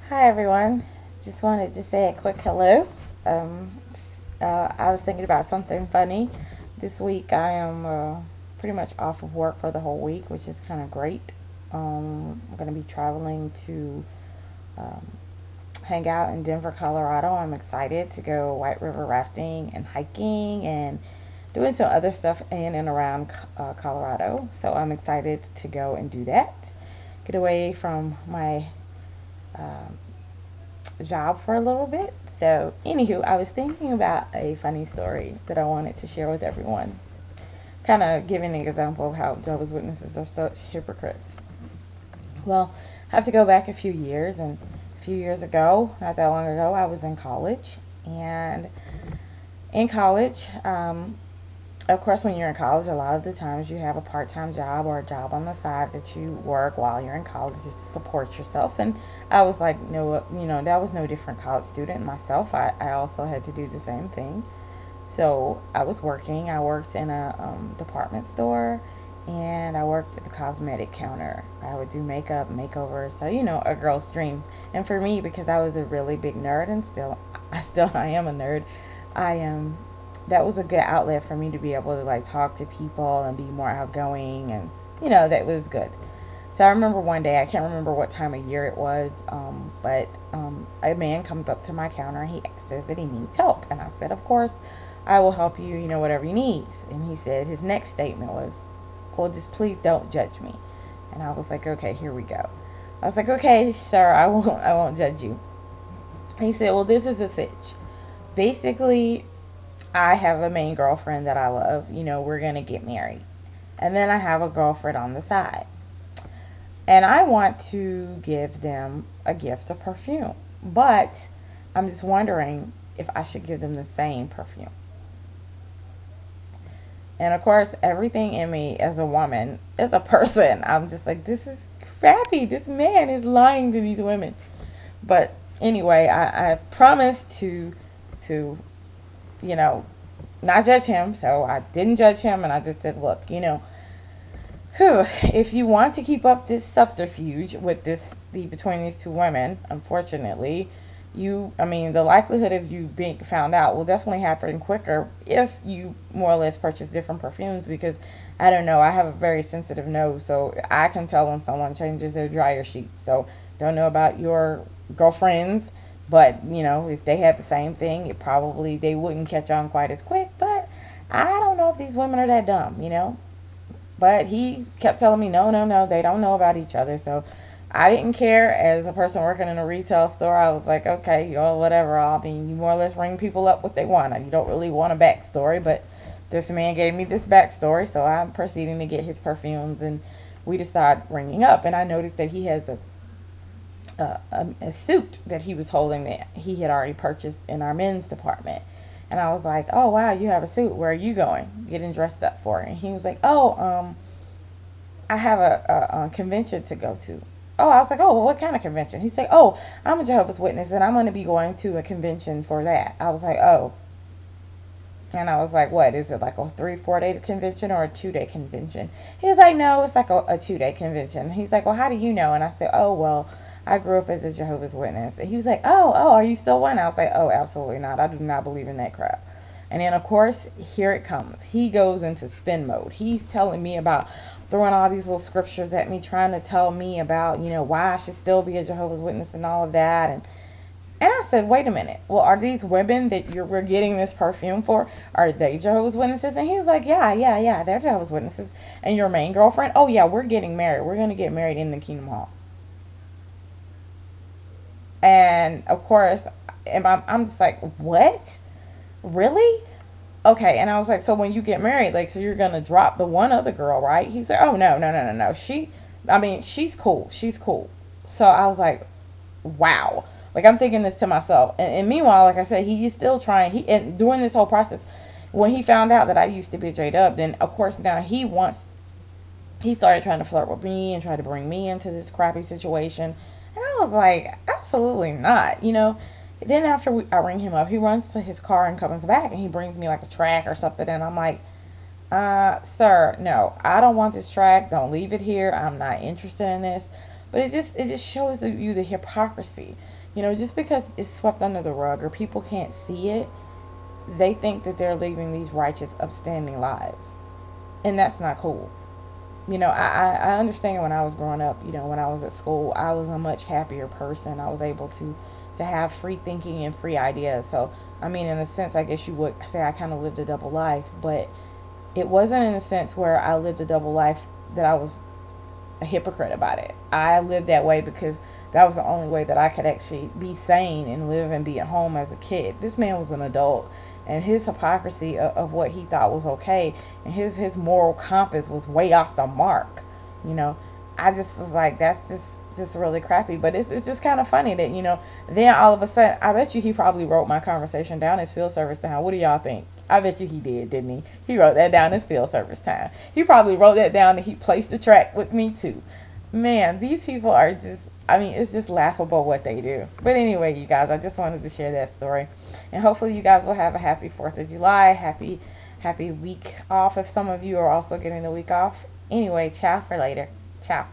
Hi everyone. Just wanted to say a quick hello. I was thinking about something funny. This week I am pretty much off of work for the whole week, which is kind of great. I'm going to be traveling to um, hang out in Denver, Colorado. I'm excited to go white river rafting and hiking and doing some other stuff in and around Colorado. So I'm excited to go and do that. Get away from my um, job for a little bit. So, anywho, I was thinking about a funny story that I wanted to share with everyone. Kind of giving an example of how Jehovah's Witnesses are such hypocrites. Well, I have to go back a few years, and a few years ago, not that long ago, I was in college. And in college, of course, when you're in college, a lot of the times you have a part time job or a job on the side that you work while you're in college just to support yourself. And I was like, no, that was no different college student myself. I also had to do the same thing. So I was working. I worked in a department store and I worked at the cosmetic counter. I would do makeup, makeovers. So, a girl's dream. And for me, because I was a really big nerd and I am a nerd, I am that was a good outlet for me to be able to like talk to people and be more outgoing, and that was good. So I remember one day, I can't remember what time of year it was, but a man comes up to my counter and he says that he needs help, and I said, of course I will help you, whatever you need. And he said his next statement was, well, just please don't judge me. And I was like, okay, here we go. I was like, okay, sir, I won't judge you. He said, well, this is the sitch. Basically, I have a main girlfriend that I love. We're going to get married. And then I have a girlfriend on the side. And I want to give them a gift of perfume. But I'm just wondering if I should give them the same perfume. And of course, everything in me as a woman, as a person, I'm just like, this is crappy. This man is lying to these women. But anyway, I promised to you know, not judge him. So I didn't judge him, and I just said, look, if you want to keep up this subterfuge with between these two women, unfortunately, the likelihood of you being found out will definitely happen quicker if you more or less purchase different perfumes, because I don't know, I have a very sensitive nose, so I can tell when someone changes their dryer sheets. So don't know about your girlfriends, but if they had the same thing, they wouldn't catch on quite as quick. But I don't know if these women are that dumb. But he kept telling me, no, no, no, they don't know about each other. So I didn't care. As a person working in a retail store, I was like, okay, whatever. You more or less ring people up what they want. You don't really want a backstory, but this man gave me this backstory, so I'm proceeding to get his perfumes, and we just started ringing up. And I noticed that he has a suit that he was holding that he had already purchased in our men's department. And I was like, oh, wow, you have a suit. Where are you going? Getting dressed up for it. And he was like, oh, I have a convention to go to. Oh, I was like, oh, well, what kind of convention? He said, oh, I'm a Jehovah's Witness, and I'm going to be going to a convention for that. I was like, oh. And I was like, what? Is it like a 3-4 day convention or a 2 day convention? He was like, no, it's like a 2 day convention. He's like, well, how do you know? And I said, oh, well, I grew up as a Jehovah's Witness. And he was like, oh, are you still one? I was like, oh, absolutely not. I do not believe in that crap. And then, of course, here it comes. He goes into spin mode. He's telling me about throwing all these little scriptures at me, trying to tell me about, why I should still be a Jehovah's Witness and all of that. And I said, wait a minute. Well, are these women that we're getting this perfume for, are they Jehovah's Witnesses? And he was like, yeah, they're Jehovah's Witnesses. And your main girlfriend? Oh, yeah, we're getting married. We're going to get married in the Kingdom Hall. And of course, I'm just like, what? Really? Okay. And I was like, so when you get married, like, so you're going to drop the one other girl, right? He's like, oh, no, no, no, no, no. She's cool. She's cool. So I was like, wow. Like, I'm thinking this to myself. And meanwhile, like I said, he's still trying. And during this whole process, when he found out that I used to be J-Dub, then of course now he started trying to flirt with me and try to bring me into this crappy situation. And I was like, absolutely not, Then after I ring him up, he runs to his car and comes back, and he brings me like a track or something. And I'm like, sir, no, I don't want this track. Don't leave it here. I'm not interested in this. But it just shows you the hypocrisy. You know, just because it's swept under the rug or people can't see it, they think that they're living these righteous, upstanding lives. And that's not cool. You know, I understand when I was growing up, you know, when I was at school, I was a much happier person. I was able to have free thinking and free ideas. So, I mean, in a sense, I guess you would say I kind of lived a double life, but it wasn't in a sense where I lived a double life that I was a hypocrite about it. I lived that way because that was the only way that I could actually be sane and live and be at home as a kid. This man was an adult, and his hypocrisy of what he thought was okay, and his moral compass was way off the mark. You know, I just was like, that's just really crappy. But it's just kind of funny that, you know, then all of a sudden, I bet you he probably wrote my conversation down as field service time. What do y'all think? I bet you he did, didn't he? He wrote that down as field service time. He probably wrote that down and he placed the track with me too. Man, these people are just, I mean, it's just laughable what they do. But anyway, you guys, I just wanted to share that story. And hopefully you guys will have a happy 4th of July. Happy week off if some of you are also getting the week off. Anyway, ciao for later. Ciao.